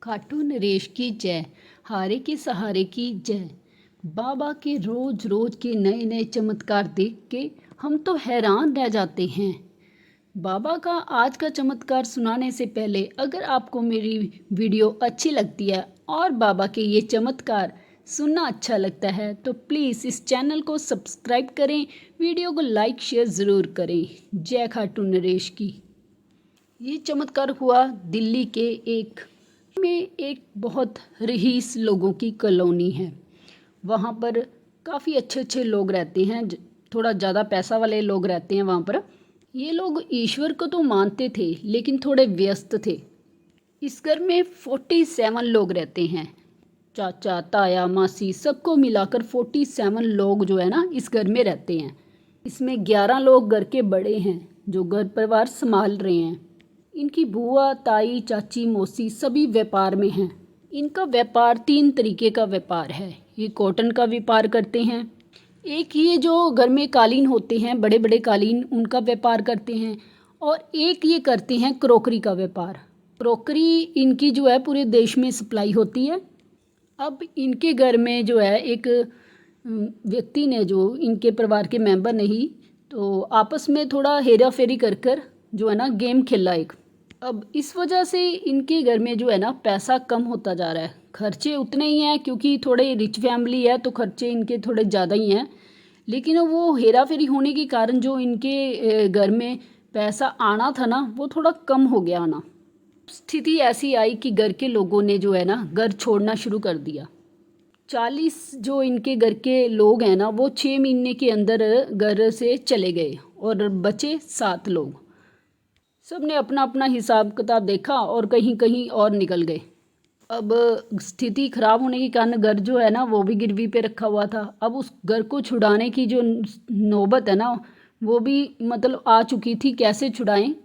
खाटू नरेश की जय। हारे के सहारे की जय। बाबा के रोज रोज के नए नए चमत्कार देख के हम तो हैरान रह जाते हैं। बाबा का आज का चमत्कार सुनाने से पहले अगर आपको मेरी वीडियो अच्छी लगती है और बाबा के ये चमत्कार सुनना अच्छा लगता है तो प्लीज़ इस चैनल को सब्सक्राइब करें, वीडियो को लाइक शेयर ज़रूर करें। जय खाटू नरेश की। ये चमत्कार हुआ दिल्ली के एक बहुत रईस लोगों की कॉलोनी है। वहाँ पर काफ़ी अच्छे अच्छे लोग रहते हैं, थोड़ा ज़्यादा पैसा वाले लोग रहते हैं वहाँ पर। ये लोग ईश्वर को तो मानते थे लेकिन थोड़े व्यस्त थे। इस घर में 47 लोग रहते हैं, चाचा ताया मासी सबको मिलाकर 47 लोग जो है ना इस घर में रहते हैं। इसमें 11 लोग घर के बड़े हैं जो घर परिवार संभाल रहे हैं। इनकी बुआ ताई चाची मौसी सभी व्यापार में हैं। इनका व्यापार 3 तरीके का व्यापार है। ये कॉटन का व्यापार करते हैं, एक ये जो घर में कालीन होते हैं बड़े बड़े कालीन उनका व्यापार करते हैं, और एक ये करते हैं क्रॉकरी का व्यापार। क्रॉकरी इनकी जो है पूरे देश में सप्लाई होती है। अब इनके घर में जो है एक व्यक्ति ने, जो इनके परिवार के मेंबर नहीं, तो आपस में थोड़ा हेरा फेरी कर कर जो है ना गेम खेला एक। अब इस वजह से इनके घर में जो है ना पैसा कम होता जा रहा है। खर्चे उतने ही हैं क्योंकि थोड़े रिच फैमिली है तो खर्चे इनके थोड़े ज़्यादा ही हैं, लेकिन वो हेरा फेरी होने के कारण जो इनके घर में पैसा आना था ना वो थोड़ा कम हो गया आना। स्थिति ऐसी आई कि घर के लोगों ने जो है ना घर छोड़ना शुरू कर दिया। 40 जो इनके घर के लोग हैं ना वो 6 महीने के अंदर घर से चले गए और बचे 7 लोग। सब ने अपना अपना हिसाब किताब देखा और कहीं कहीं और निकल गए। अब स्थिति ख़राब होने के कारण घर जो है ना वो भी गिरवी पे रखा हुआ था। अब उस घर को छुड़ाने की जो नौबत है ना वो भी मतलब आ चुकी थी। कैसे छुड़ाएं?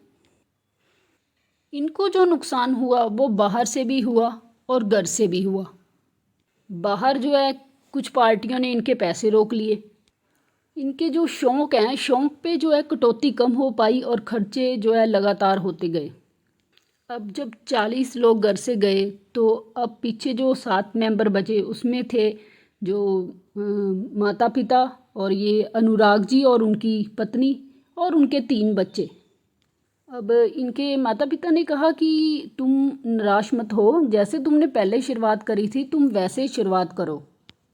इनको जो नुकसान हुआ वो बाहर से भी हुआ और घर से भी हुआ। बाहर जो है कुछ पार्टियों ने इनके पैसे रोक लिए। इनके जो शौक़ हैं, शौक़ पे जो है कटौती कम हो पाई और ख़र्चे जो है लगातार होते गए। अब जब 40 लोग घर से गए तो अब पीछे जो 7 मेंबर बचे उसमें थे जो माता पिता और ये अनुराग जी और उनकी पत्नी और उनके 3 बच्चे। अब इनके माता पिता ने कहा कि तुम निराश मत हो, जैसे तुमने पहले शुरुआत करी थी तुम वैसे शुरुआत करो।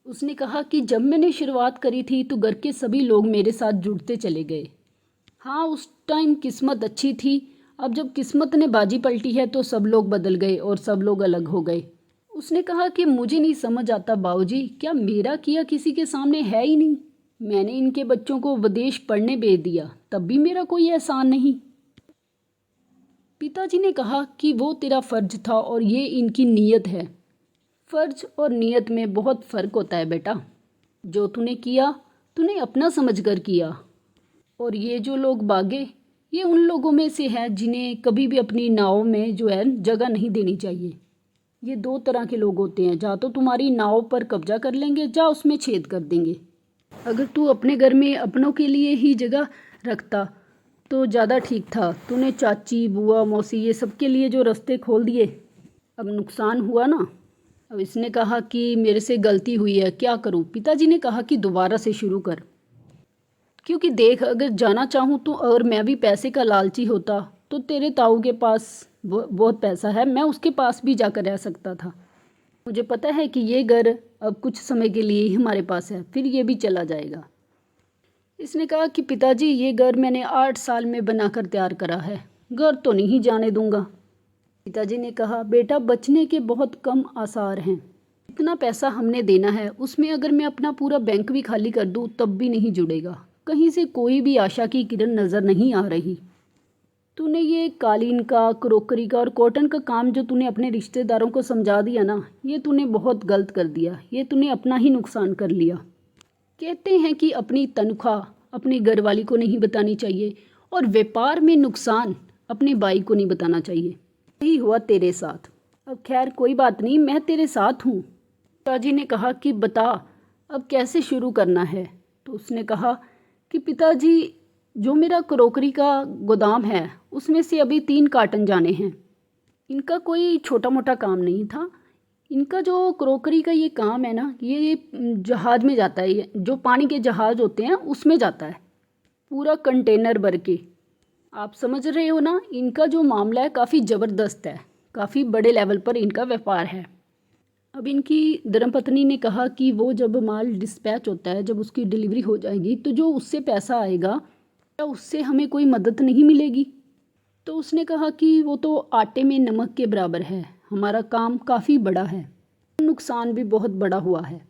उसने कहा कि जब मैंने शुरुआत करी थी तो घर के सभी लोग मेरे साथ जुड़ते चले गए। हाँ, उस टाइम किस्मत अच्छी थी। अब जब किस्मत ने बाजी पलटी है तो सब लोग बदल गए और सब लोग अलग हो गए। उसने कहा कि मुझे नहीं समझ आता बाबूजी, क्या मेरा किया किसी के सामने है ही नहीं? मैंने इनके बच्चों को विदेश पढ़ने भेज दिया तब भी मेरा कोई एहसान नहीं। पिताजी ने कहा कि वो तेरा फ़र्ज था और ये इनकी नीयत है। फ़र्ज और नीयत में बहुत फ़र्क होता है बेटा। जो तूने किया तूने अपना समझकर किया, और ये जो लोग भागे ये उन लोगों में से है जिन्हें कभी भी अपनी नाव में जो है जगह नहीं देनी चाहिए। ये 2 तरह के लोग होते हैं, या तो तुम्हारी नाव पर कब्जा कर लेंगे या उसमें छेद कर देंगे। अगर तू अपने घर में अपनों के लिए ही जगह रखता तो ज़्यादा ठीक था। तूने चाची बुआ मौसी ये सब के लिए जो रास्ते खोल दिए, अब नुकसान हुआ ना। अब इसने कहा कि मेरे से गलती हुई है, क्या करूं? पिताजी ने कहा कि दोबारा से शुरू कर, क्योंकि देख अगर जाना चाहूँ तो अगर मैं भी पैसे का लालची होता तो तेरे ताऊ के पास बहुत पैसा है, मैं उसके पास भी जाकर रह सकता था। मुझे पता है कि ये घर अब कुछ समय के लिए ही हमारे पास है, फिर ये भी चला जाएगा। इसने कहा कि पिताजी ये घर मैंने 8 साल में बनाकर तैयार करा है, घर तो नहीं जाने दूंगा। पिताजी ने कहा बेटा बचने के बहुत कम आसार हैं। इतना पैसा हमने देना है उसमें अगर मैं अपना पूरा बैंक भी खाली कर दूं तब भी नहीं जुड़ेगा। कहीं से कोई भी आशा की किरण नज़र नहीं आ रही। तूने ये कालीन का क्रॉकरी का और कॉटन का काम जो तूने अपने रिश्तेदारों को समझा दिया ना, ये तूने बहुत गलत कर दिया। ये तूने अपना ही नुकसान कर लिया। कहते हैं कि अपनी तनख्वाह अपनी घरवाली को नहीं बतानी चाहिए और व्यापार में नुकसान अपने भाई को नहीं बताना चाहिए। यही हुआ तेरे साथ। अब खैर कोई बात नहीं, मैं तेरे साथ हूँ। पिताजी ने कहा कि बता अब कैसे शुरू करना है। तो उसने कहा कि पिताजी जो मेरा क्रॉकरी का गोदाम है उसमें से अभी 3 कार्टन जाने हैं। इनका कोई छोटा मोटा काम नहीं था। इनका जो क्रोकरी का ये काम है ना, ये जहाज़ में जाता है, ये जो पानी के जहाज़ होते हैं उसमें जाता है, पूरा कंटेनर भर के। आप समझ रहे हो ना, इनका जो मामला है काफ़ी ज़बरदस्त है, काफ़ी बड़े लेवल पर इनका व्यापार है। अब इनकी धर्मपत्नी ने कहा कि वो जब माल डिस्पैच होता है, जब उसकी डिलीवरी हो जाएगी, तो जो उससे पैसा आएगा क्या उससे हमें कोई मदद नहीं मिलेगी? तो उसने कहा कि वो तो आटे में नमक के बराबर है, हमारा काम काफ़ी बड़ा है, नुकसान भी बहुत बड़ा हुआ है।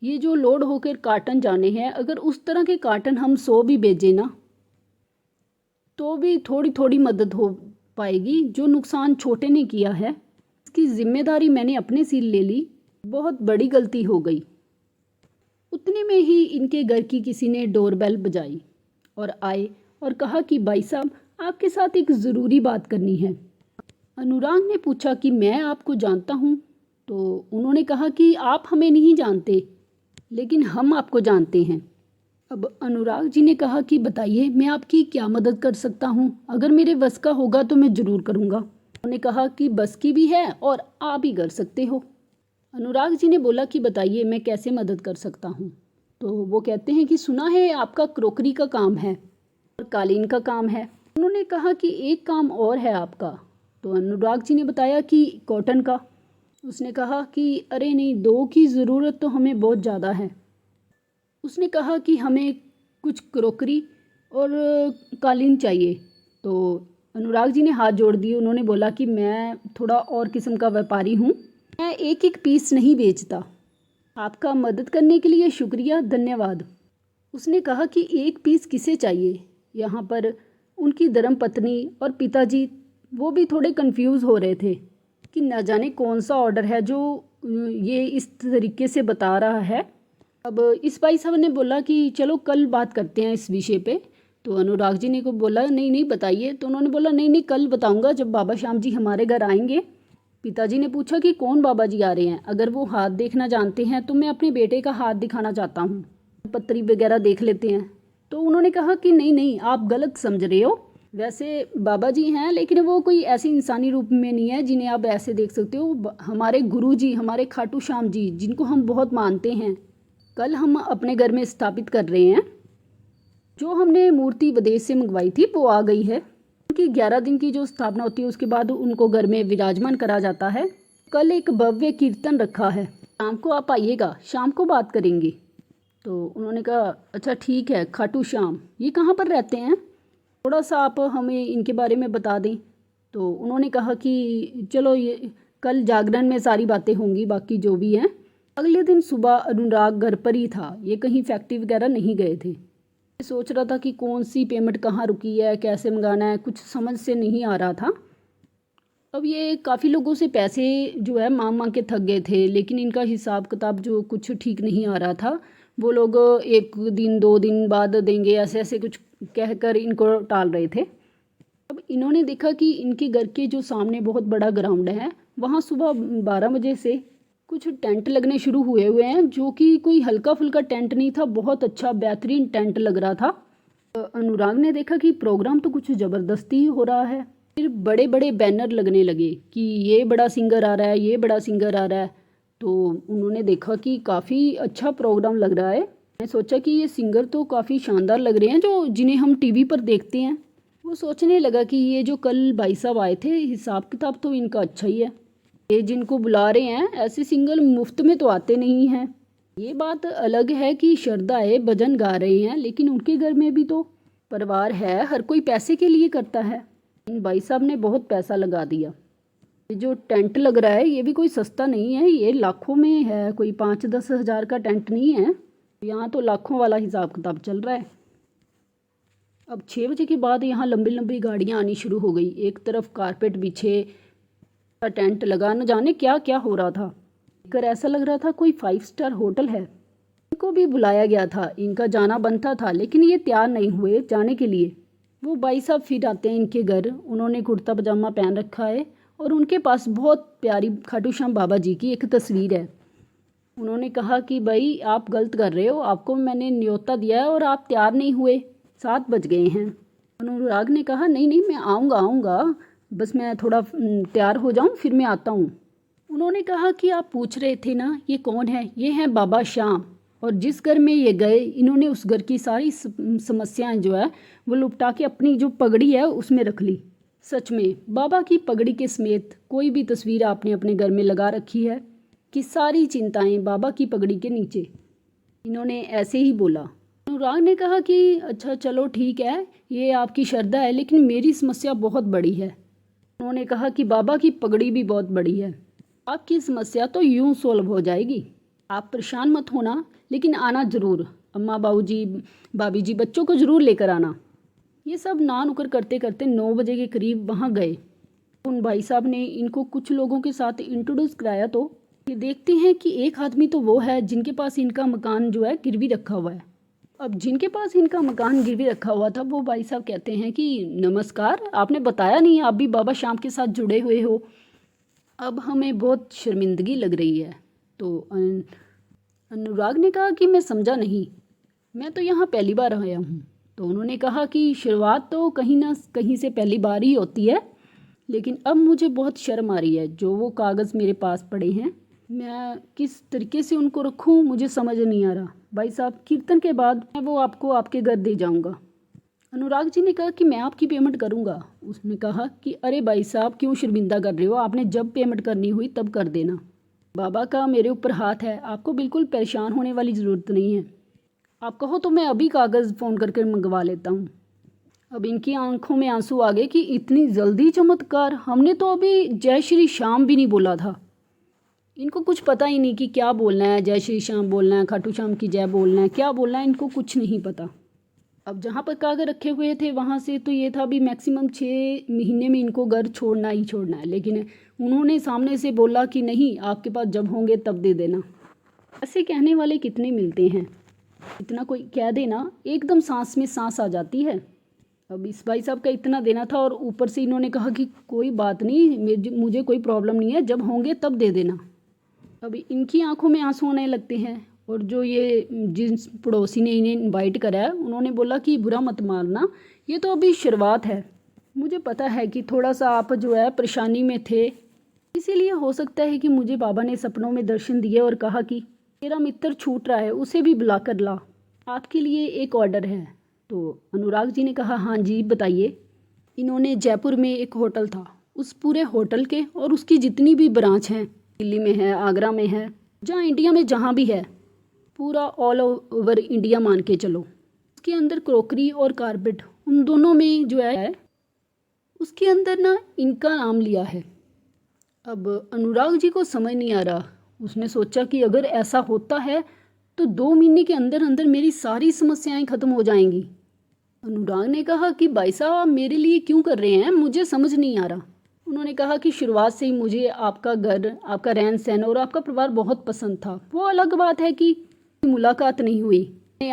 ये जो लोड होकर कार्टन जाने हैं, अगर उस तरह के कार्टन हम 100 भी भेजें ना, तो भी थोड़ी थोड़ी मदद हो पाएगी। जो नुकसान छोटे ने किया है, इसकी जिम्मेदारी मैंने अपने सिर ले ली, बहुत बड़ी गलती हो गई। उतने में ही इनके घर की किसी ने डोरबेल बजाई और आए और कहा कि भाई साहब, आपके साथ एक ज़रूरी बात करनी है। अनुराग ने पूछा कि मैं आपको जानता हूँ? तो उन्होंने कहा कि आप हमें नहीं जानते, लेकिन हम आपको जानते हैं। अब अनुराग जी ने कहा कि बताइए, मैं आपकी क्या मदद कर सकता हूँ? अगर मेरे बस का होगा तो मैं ज़रूर करूँगा। उन्होंने कहा कि बस की भी है और आप ही कर सकते हो। अनुराग जी ने बोला कि बताइए, मैं कैसे मदद कर सकता हूँ? तो वो कहते हैं कि सुना है आपका क्रोकरी का काम है और कालीन का काम है। उन्होंने कहा कि एक काम और है आपका। तो अनुराग जी ने बताया कि कॉटन का। उसने कहा कि अरे नहीं, 2 की ज़रूरत तो हमें बहुत ज़्यादा है। उसने कहा कि हमें कुछ क्रोकरी और कालीन चाहिए। तो अनुराग जी ने हाथ जोड़ दिए। उन्होंने बोला कि मैं थोड़ा और किस्म का व्यापारी हूँ, मैं एक एक पीस नहीं बेचता। आपका मदद करने के लिए शुक्रिया, धन्यवाद। उसने कहा कि एक पीस किसे चाहिए? यहाँ पर उनकी धर्मपत्नी और पिताजी वो भी थोड़े कंफ्यूज हो रहे थे कि न जाने कौन सा ऑर्डर है जो ये इस तरीके से बता रहा है। अब इस भाई साहब ने बोला कि चलो कल बात करते हैं इस विषय पे। तो अनुराग जी ने को बोला नहीं नहीं बताइए। तो उन्होंने बोला नहीं नहीं, कल बताऊंगा जब बाबा श्याम जी हमारे घर आएंगे। पिताजी ने पूछा कि कौन बाबा जी आ रहे हैं? अगर वो हाथ देखना जानते हैं तो मैं अपने बेटे का हाथ दिखाना चाहता हूँ, पत्री वगैरह देख लेते हैं। तो उन्होंने कहा कि नहीं नहीं, आप गलत समझ रहे हो। वैसे बाबा जी हैं, लेकिन वो कोई ऐसे इंसानी रूप में नहीं है जिन्हें आप ऐसे देख सकते हो। हमारे गुरु जी, हमारे खाटू श्याम जी, जिनको हम बहुत मानते हैं, कल हम अपने घर में स्थापित कर रहे हैं। जो हमने मूर्ति विदेश से मंगवाई थी वो आ गई है। उनकी 11 दिन की जो स्थापना होती है उसके बाद उनको घर में विराजमान करा जाता है। कल एक भव्य कीर्तन रखा है, शाम को आप आइएगा, शाम को बात करेंगे। तो उन्होंने कहा अच्छा ठीक है। खाटू श्याम ये कहाँ पर रहते हैं? थोड़ा सा आप हमें इनके बारे में बता दें। तो उन्होंने कहा कि चलो ये कल जागरण में सारी बातें होंगी, बाकी जो भी हैं। अगले दिन सुबह अनुराग घर पर ही था, ये कहीं फैक्ट्री वगैरह नहीं गए थे। सोच रहा था कि कौन सी पेमेंट कहाँ रुकी है, कैसे मंगाना है, कुछ समझ से नहीं आ रहा था। अब ये काफ़ी लोगों से पैसे जो है मांग मांग के थक गए थे, लेकिन इनका हिसाब किताब जो कुछ ठीक नहीं आ रहा था। वो लोग 1 दिन 2 दिन बाद देंगे, ऐसे ऐसे कुछ कहकर इनको टाल रहे थे। अब इन्होंने देखा कि इनके घर के जो सामने बहुत बड़ा ग्राउंड है, वहाँ सुबह 12 बजे से कुछ टेंट लगने शुरू हुए हुए हैं, जो कि कोई हल्का फुल्का टेंट नहीं था, बहुत अच्छा बेहतरीन टेंट लग रहा था। अनुराग ने देखा कि प्रोग्राम तो कुछ ज़बरदस्ती हो रहा है। फिर बड़े बड़े बैनर लगने लगे कि ये बड़ा सिंगर आ रहा है, ये बड़ा सिंगर आ रहा है। तो उन्होंने देखा कि काफ़ी अच्छा प्रोग्राम लग रहा है। मैं सोचा कि ये सिंगर तो काफ़ी शानदार लग रहे हैं, जो जिन्हें हम टीवी पर देखते हैं। वो सोचने लगा कि ये जो कल भाई साहब आए थे, हिसाब किताब तो इनका अच्छा ही है। ये जिनको बुला रहे हैं ऐसे सिंगर मुफ्त में तो आते नहीं हैं। ये बात अलग है कि श्रद्धा भजन गा रहे हैं, लेकिन उनके घर में भी तो परिवार है, हर कोई पैसे के लिए करता है। इन भाई साहब ने बहुत पैसा लगा दिया। ये जो टेंट लग रहा है ये भी कोई सस्ता नहीं है, ये लाखों में है, कोई 5-10 हज़ार का टेंट नहीं है। यहाँ तो लाखों वाला हिसाब किताब चल रहा है। अब 6 बजे के बाद यहाँ लंबी लंबी गाड़ियाँ आनी शुरू हो गई। एक तरफ कारपेट बिछे, टेंट लगा, न जाने क्या क्या हो रहा था। कर ऐसा लग रहा था कोई 5 स्टार होटल है। इनको भी बुलाया गया था, इनका जाना बनता था, लेकिन ये तैयार नहीं हुए जाने के लिए। वो भाई साहब फिर आते हैं इनके घर। उन्होंने कुर्ता पजामा पहन रखा है और उनके पास बहुत प्यारी खाटू श्याम बाबा जी की एक तस्वीर है। उन्होंने कहा कि भाई आप गलत कर रहे हो, आपको मैंने न्योता दिया है और आप तैयार नहीं हुए, 7 बज गए हैं। अनुराग ने कहा नहीं नहीं, मैं आऊँगा आऊँगा, बस मैं थोड़ा तैयार हो जाऊं, फिर मैं आता हूं। उन्होंने कहा कि आप पूछ रहे थे ना ये कौन है, ये हैं बाबा श्याम। और जिस घर में ये गए, इन्होंने उस घर की सारी समस्याएं जो है वो लुपटा के अपनी जो पगड़ी है उसमें रख ली। सच में बाबा की पगड़ी के समेत कोई भी तस्वीर आपने अपने घर में लगा रखी है कि सारी चिंताएं बाबा की पगड़ी के नीचे। इन्होंने ऐसे ही बोला। अनुराग ने कहा कि अच्छा चलो ठीक है, ये आपकी श्रद्धा है, लेकिन मेरी समस्या बहुत बड़ी है। उन्होंने कहा कि बाबा की पगड़ी भी बहुत बड़ी है, आपकी समस्या तो यूं सॉल्व हो जाएगी, आप परेशान मत होना, लेकिन आना ज़रूर, अम्मा बाबूजी भाभी जी बच्चों को ज़रूर लेकर आना। ये सब ना नुकर करते करते 9 बजे के करीब वहाँ गए। उन भाई साहब ने इनको कुछ लोगों के साथ इंट्रोड्यूस कराया, तो ये देखते हैं कि एक आदमी तो वो है जिनके पास इनका मकान जो है गिरवी रखा हुआ है। अब जिनके पास इनका मकान गिरवी रखा हुआ था, वो भाई साहब कहते हैं कि नमस्कार, आपने बताया नहीं आप भी बाबा श्याम के साथ जुड़े हुए हो, अब हमें बहुत शर्मिंदगी लग रही है। तो अनुराग ने कहा कि मैं समझा नहीं, मैं तो यहाँ पहली बार आया हूँ। तो उन्होंने कहा कि शुरुआत तो कहीं ना कहीं से पहली बार ही होती है, लेकिन अब मुझे बहुत शर्म आ रही है। जो वो कागज़ मेरे पास पड़े हैं, मैं किस तरीके से उनको रखूँ मुझे समझ नहीं आ रहा। भाई साहब, कीर्तन के बाद मैं वो आपको आपके घर दे जाऊँगा। अनुराग जी ने कहा कि मैं आपकी पेमेंट करूँगा। उसने कहा कि अरे भाई साहब, क्यों शर्मिंदा कर रहे हो, आपने जब पेमेंट करनी हुई तब कर देना। बाबा का मेरे ऊपर हाथ है, आपको बिल्कुल परेशान होने वाली ज़रूरत नहीं है। आप कहो तो मैं अभी कागज़ फ़ोन करके मंगवा लेता हूँ। अब इनकी आंखों में आंसू आ गए कि इतनी जल्दी चमत्कार, हमने तो अभी जय श्री श्याम भी नहीं बोला था। इनको कुछ पता ही नहीं कि क्या बोलना है, जय श्री श्याम बोलना है, खाटू श्याम की जय बोलना है, क्या बोलना है, इनको कुछ नहीं पता। अब जहाँ पर कागज़ रखे हुए थे वहाँ से तो ये था भी मैक्सिमम 6 महीने में इनको घर छोड़ना ही छोड़ना है, लेकिन उन्होंने सामने से बोला कि नहीं, आपके पास जब होंगे तब दे देना। ऐसे कहने वाले कितने मिलते हैं, इतना कोई कह देना एकदम सांस में सांस आ जाती है। अब इस भाई साहब का इतना देना था, और ऊपर से इन्होंने कहा कि कोई बात नहीं, मुझे कोई प्रॉब्लम नहीं है, जब होंगे तब दे देना। अब इनकी आंखों में आंसू आने लगते हैं। और जो ये जिस पड़ोसी ने इन्हें इनवाइट करा है, उन्होंने बोला कि बुरा मत मानना, ये तो अभी शुरुआत है, मुझे पता है कि थोड़ा सा आप जो है परेशानी में थे, इसीलिए हो सकता है कि मुझे बाबा ने सपनों में दर्शन दिए और कहा कि तेरा मित्र छूट रहा है, उसे भी बुला कर ला, आपके लिए एक ऑर्डर है। तो अनुराग जी ने कहा हाँ जी बताइए। इन्होंने जयपुर में एक होटल था, उस पूरे होटल के और उसकी जितनी भी ब्रांच हैं, दिल्ली में है, आगरा में है, जहाँ इंडिया में जहाँ भी है, पूरा ऑल ओवर इंडिया मान के चलो, उसके अंदर क्रॉकरी और कारपेट, उन दोनों में जो है उसके अंदर ना इनका नाम लिया है। अब अनुराग जी को समझ नहीं आ रहा। उसने सोचा कि अगर ऐसा होता है तो 2 महीने के अंदर अंदर मेरी सारी समस्याएं ख़त्म हो जाएंगी। अनुराग ने कहा कि भाई साहब, आप मेरे लिए क्यों कर रहे हैं, मुझे समझ नहीं आ रहा। उन्होंने कहा कि शुरुआत से ही मुझे आपका घर, आपका रहन सहन और आपका परिवार बहुत पसंद था। वो अलग बात है कि मुलाकात नहीं हुई,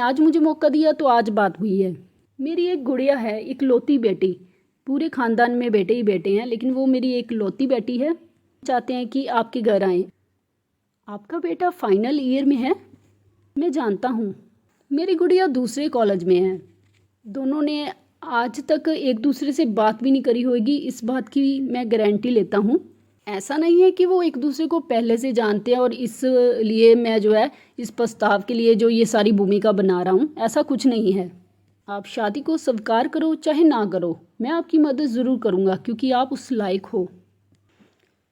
आज मुझे मौका दिया तो आज बात हुई है। मेरी एक गुड़िया है, एक लौती बेटी, पूरे ख़ानदान में बेटे ही बेटे हैं, लेकिन वो मेरी एक लौती बेटी है। चाहते हैं कि आपके घर आएँ। आपका बेटा फाइनल ईयर में है, मैं जानता हूँ। मेरी गुड़िया दूसरे कॉलेज में है। दोनों ने आज तक एक दूसरे से बात भी नहीं करी होगी, इस बात की मैं गारंटी लेता हूँ। ऐसा नहीं है कि वो एक दूसरे को पहले से जानते हैं और इसलिए मैं जो है इस प्रस्ताव के लिए जो ये सारी भूमिका बना रहा हूँ, ऐसा कुछ नहीं है। आप शादी को स्वीकार करो चाहे ना करो, मैं आपकी मदद ज़रूर करूँगा, क्योंकि आप उस लायक हो।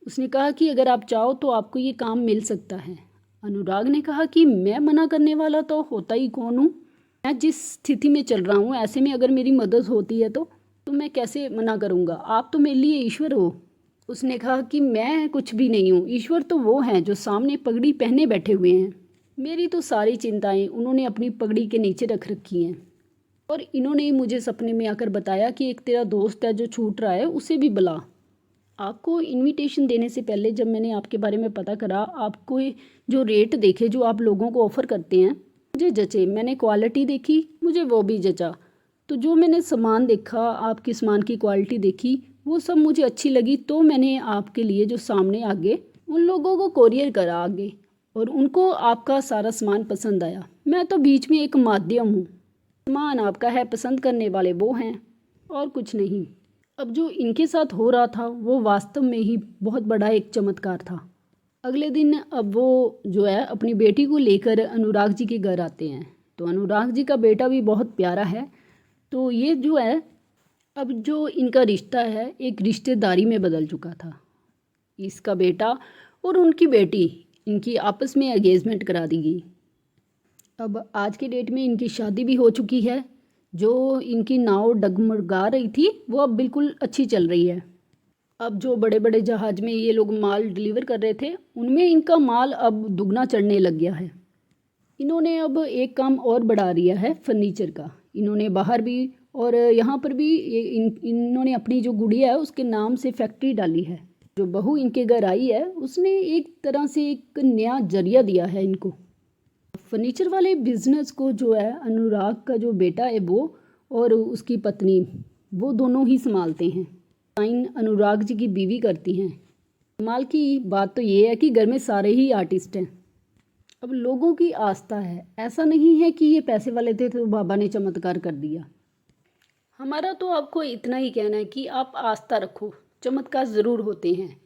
उसने कहा कि अगर आप चाहो तो आपको ये काम मिल सकता है। अनुराग ने कहा कि मैं मना करने वाला तो होता ही कौन हूँ, मैं जिस स्थिति में चल रहा हूँ, ऐसे में अगर मेरी मदद होती है तो मैं कैसे मना करूँगा, आप तो मेरे लिए ईश्वर हो। उसने कहा कि मैं कुछ भी नहीं हूँ, ईश्वर तो वो हैं जो सामने पगड़ी पहने बैठे हुए हैं। मेरी तो सारी चिंताएं उन्होंने अपनी पगड़ी के नीचे रख रखी हैं। और इन्होंने ही मुझे सपने में आकर बताया कि एक तेरा दोस्त है जो छूट रहा है, उसे भी बुला। आपको इनविटेशन देने से पहले जब मैंने आपके बारे में पता करा, आपको जो रेट देखे जो आप लोगों को ऑफ़र करते हैं, मुझे जचे। मैंने क्वालिटी देखी, मुझे वो भी जचा। तो जो मैंने सामान देखा, आपके सामान की क्वालिटी देखी, वो सब मुझे अच्छी लगी। तो मैंने आपके लिए जो सामने आगे उन लोगों को कोरियर करा आगे, और उनको आपका सारा सामान पसंद आया। मैं तो बीच में एक माध्यम हूँ, सामान आपका है, पसंद करने वाले वो हैं और कुछ नहीं। अब जो इनके साथ हो रहा था वो वास्तव में ही बहुत बड़ा एक चमत्कार था। अगले दिन अब वो जो है अपनी बेटी को लेकर अनुराग जी के घर आते हैं। तो अनुराग जी का बेटा भी बहुत प्यारा है। तो ये जो है अब जो इनका रिश्ता है एक रिश्तेदारी में बदल चुका था। इसका बेटा और उनकी बेटी इनकी आपस में एंगेजमेंट करा दी गई। अब आज के डेट में इनकी शादी भी हो चुकी है। जो इनकी नाव डगमगा रही थी वो अब बिल्कुल अच्छी चल रही है। अब जो बड़े बड़े जहाज़ में ये लोग माल डिलीवर कर रहे थे उनमें इनका माल अब दुगना चढ़ने लग गया है। इन्होंने अब एक काम और बढ़ा दिया है फर्नीचर का। इन्होंने बाहर भी और यहाँ पर भी इन्होंने अपनी जो गुड़िया है उसके नाम से फैक्ट्री डाली है। जो बहू इनके घर आई है उसने एक तरह से एक नया जरिया दिया है इनको। फर्नीचर वाले बिजनेस को जो है अनुराग का जो बेटा है वो और उसकी पत्नी वो दोनों ही संभालते हैं। साइन अनुराग जी की बीवी करती हैं। कमाल की बात तो ये है कि घर में सारे ही आर्टिस्ट हैं। अब लोगों की आस्था है, ऐसा नहीं है कि ये पैसे वाले थे तो बाबा ने चमत्कार कर दिया। हमारा तो आपको इतना ही कहना है कि आप आस्था रखो, चमत्कार ज़रूर होते हैं।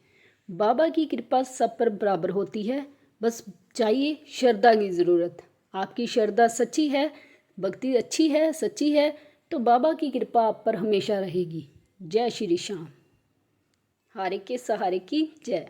बाबा की कृपा सब पर बराबर होती है, बस चाहिए श्रद्धा की ज़रूरत। आपकी श्रद्धा सच्ची है, भक्ति अच्छी है, सच्ची है, तो बाबा की कृपा आप पर हमेशा रहेगी। जय श्री श्याम। हारे के सहारे की जय।